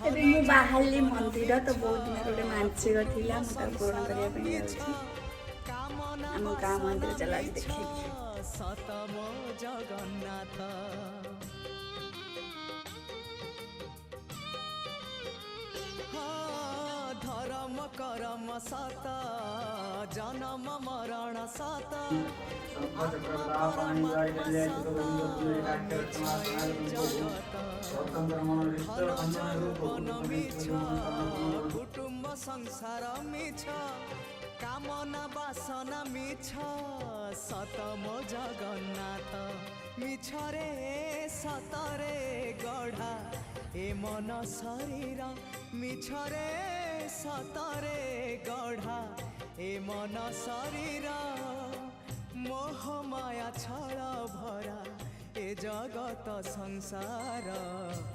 ଏବେ ମୁଁ ବାହାରିଲି ମନ୍ଦିର ତ ବହୁତ ଦିନ ଗୋଟେ ମାନସିକ ଥିଲା ମୁଁ ତାକୁ ପୂରଣ କରିବା ପାଇଁ ଯାଉଛି। ଆମ ଗାଁ ମନ୍ଦିର ଚାଲ ଆଜି ଦେଖେଇବି। ସତମ ଜଗନ୍ନାଥ ଧର୍ମ କରମ ସତ ଜନମ ମରଣ ସତ କୁଟୁମ୍ବ ସଂସାର ମିଛ କାମନା ବାସନା ମିଛ ସତମ ଜଗନ୍ନାଥ ମିଛରେ ସତରେ ଗଢ଼ା ଏ ମନ ଶରୀର ମିଛରେ ସତରେ ଗଢ଼ା ଏ ମନ ଶରୀର ମୋହ ମାୟା ଛଳ ଭରା ଏ ଜଗତ ସଂସାର।